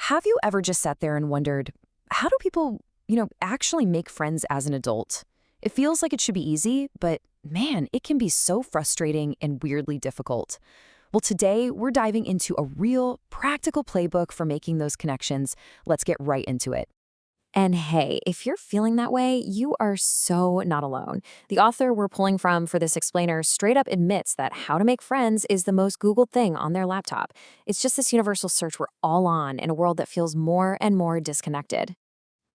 Have you ever just sat there and wondered, how do people, actually make friends as an adult? It feels like it should be easy, but man, it can be so frustrating and weirdly difficult. Well, today we're diving into a real, practical playbook for making those connections. Let's get right into it. And hey, if you're feeling that way, you are so not alone. The author we're pulling from for this explainer straight up admits that how to make friends is the most Googled thing on their laptop. It's just this universal search we're all on in a world that feels more and more disconnected.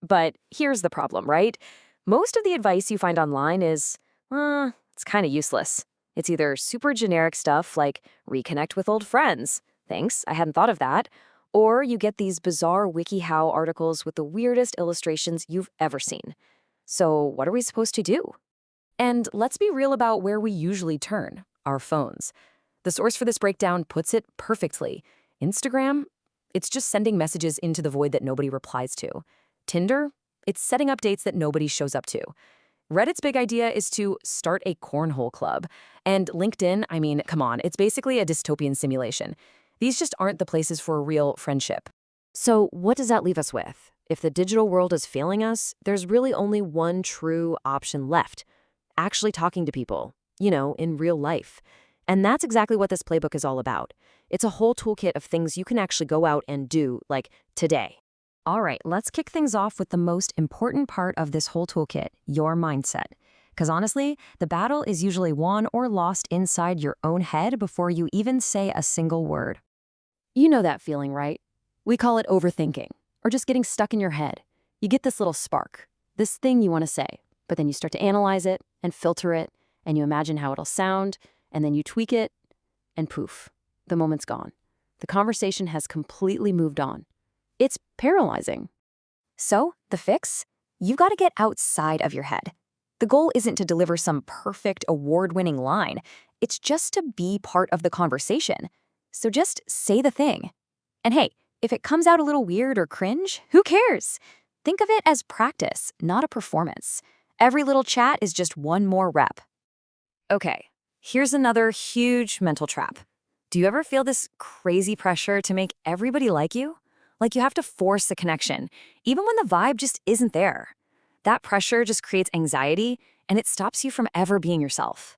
But here's the problem, right? Most of the advice you find online is, it's kind of useless. It's either super generic stuff like reconnect with old friends. Thanks, I hadn't thought of that. Or you get these bizarre WikiHow articles with the weirdest illustrations you've ever seen. So what are we supposed to do? And let's be real about where we usually turn, our phones. The source for this breakdown puts it perfectly. Instagram, it's just sending messages into the void that nobody replies to. Tinder, it's setting up dates that nobody shows up to. Reddit's big idea is to start a cornhole club. And LinkedIn, I mean, come on, it's basically a dystopian simulation. These just aren't the places for a real friendship. So what does that leave us with? If the digital world is failing us, there's really only one true option left. Actually talking to people, in real life. And that's exactly what this playbook is all about. It's a whole toolkit of things you can actually go out and do, like today. All right, let's kick things off with the most important part of this whole toolkit, your mindset. Because honestly, the battle is usually won or lost inside your own head before you even say a single word. You know that feeling, right? We call it overthinking, or just getting stuck in your head. You get this little spark, this thing you want to say, but then you start to analyze it and filter it, and you imagine how it'll sound, and then you tweak it, and poof, the moment's gone. The conversation has completely moved on. It's paralyzing. So, the fix? You've got to get outside of your head. The goal isn't to deliver some perfect, award-winning line. It's just to be part of the conversation. So just say the thing. And hey, if it comes out a little weird or cringe, who cares? Think of it as practice, not a performance. Every little chat is just one more rep. Okay, here's another huge mental trap. Do you ever feel this crazy pressure to make everybody like you? Like you have to force a connection, even when the vibe just isn't there. That pressure just creates anxiety, and it stops you from ever being yourself.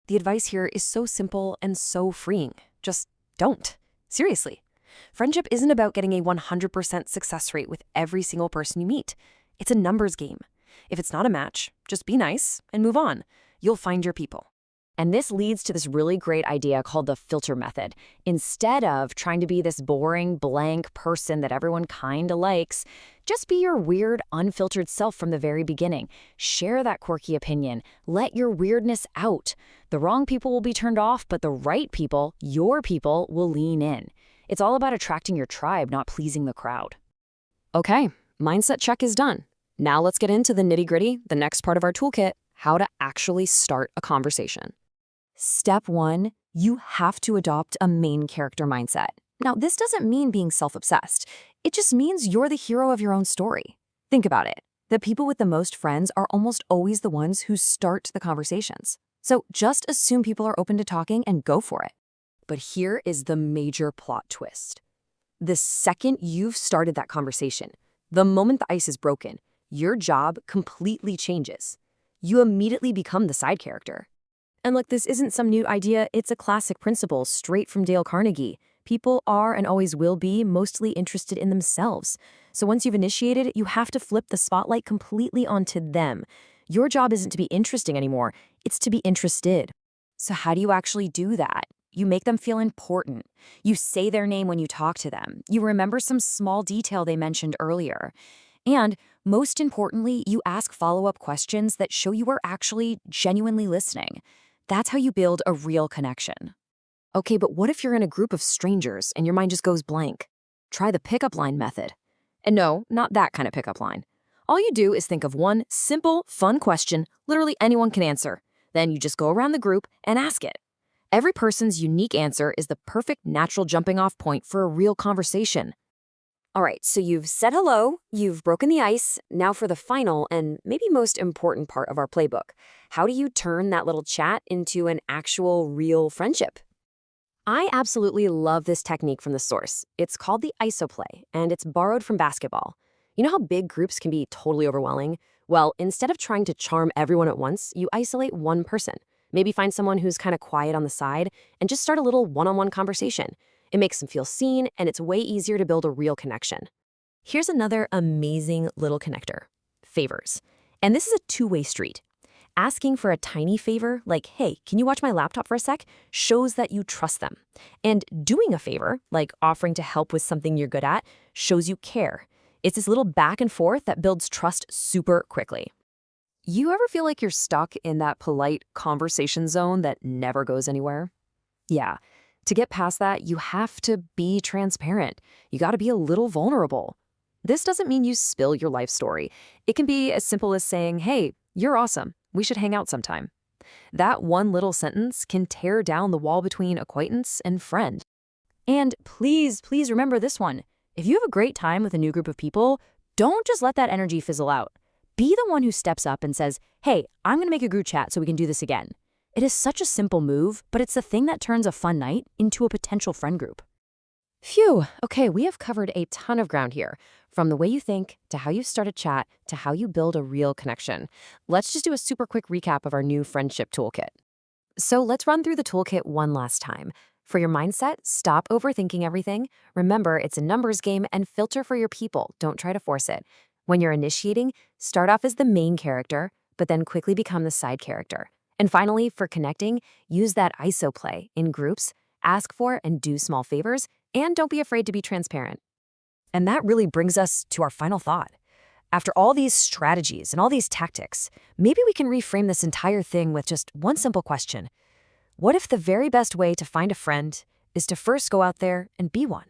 The advice here is so simple and so freeing. Just don't. Seriously. Friendship isn't about getting a 100% success rate with every single person you meet. It's a numbers game. If it's not a match, just be nice and move on. You'll find your people. And this leads to this really great idea called the filter method. Instead of trying to be this boring, blank person that everyone kinda likes, just be your weird, unfiltered self from the very beginning. Share that quirky opinion. Let your weirdness out. The wrong people will be turned off, but the right people, your people, will lean in. It's all about attracting your tribe, not pleasing the crowd. Okay, mindset check is done. Now let's get into the nitty-gritty, the next part of our toolkit, how to actually start a conversation. Step 1, you have to adopt a main character mindset. Now, this doesn't mean being self-obsessed. It just means you're the hero of your own story. Think about it. The people with the most friends are almost always the ones who start the conversations. So just assume people are open to talking and go for it. But here is the major plot twist. The second you've started that conversation, the moment the ice is broken, your job completely changes. You immediately become the side character. And look, this isn't some new idea, it's a classic principle straight from Dale Carnegie. People are and always will be mostly interested in themselves. So once you've initiated it, you have to flip the spotlight completely onto them. Your job isn't to be interesting anymore, it's to be interested. So how do you actually do that? You make them feel important. You say their name when you talk to them. You remember some small detail they mentioned earlier. And most importantly, you ask follow-up questions that show you are actually genuinely listening. That's how you build a real connection. Okay, but what if you're in a group of strangers and your mind just goes blank? Try the pickup line method. And no, not that kind of pickup line. All you do is think of one simple, fun question literally anyone can answer. Then you just go around the group and ask it. Every person's unique answer is the perfect natural jumping-off point for a real conversation. All right, so you've said hello, you've broken the ice. Now for the final and maybe most important part of our playbook. How do you turn that little chat into an actual real friendship? I absolutely love this technique from the source. It's called the isoplay, and it's borrowed from basketball. You know how big groups can be totally overwhelming? Well, instead of trying to charm everyone at once, you isolate one person. Maybe find someone who's kind of quiet on the side and just start a little one-on-one conversation. It makes them feel seen, and it's way easier to build a real connection. Here's another amazing little connector: favors. And this is a two-way street. Asking for a tiny favor, like, hey, can you watch my laptop for a sec, shows that you trust them. And doing a favor, like offering to help with something you're good at, shows you care. It's this little back and forth that builds trust super quickly. You ever feel like you're stuck in that polite conversation zone that never goes anywhere? Yeah. To get past that, you have to be transparent. You got to be a little vulnerable. This doesn't mean you spill your life story. It can be as simple as saying, hey, you're awesome. We should hang out sometime. That one little sentence can tear down the wall between acquaintance and friend. And please remember this one. If you have a great time with a new group of people, don't just let that energy fizzle out. Be the one who steps up and says, hey, I'm going to make a group chat so we can do this again. It is such a simple move, but it's the thing that turns a fun night into a potential friend group. Phew, okay, we have covered a ton of ground here, from the way you think, to how you start a chat, to how you build a real connection. Let's just do a super quick recap of our new friendship toolkit. So let's run through the toolkit one last time. For your mindset, stop overthinking everything. Remember, it's a numbers game, and filter for your people. Don't try to force it. When you're initiating, start off as the main character, but then quickly become the side character. And finally, for connecting, use that ISO play in groups, ask for and do small favors, and don't be afraid to be transparent. And that really brings us to our final thought. After all these strategies and all these tactics, maybe we can reframe this entire thing with just one simple question. What if the very best way to find a friend is to first go out there and be one?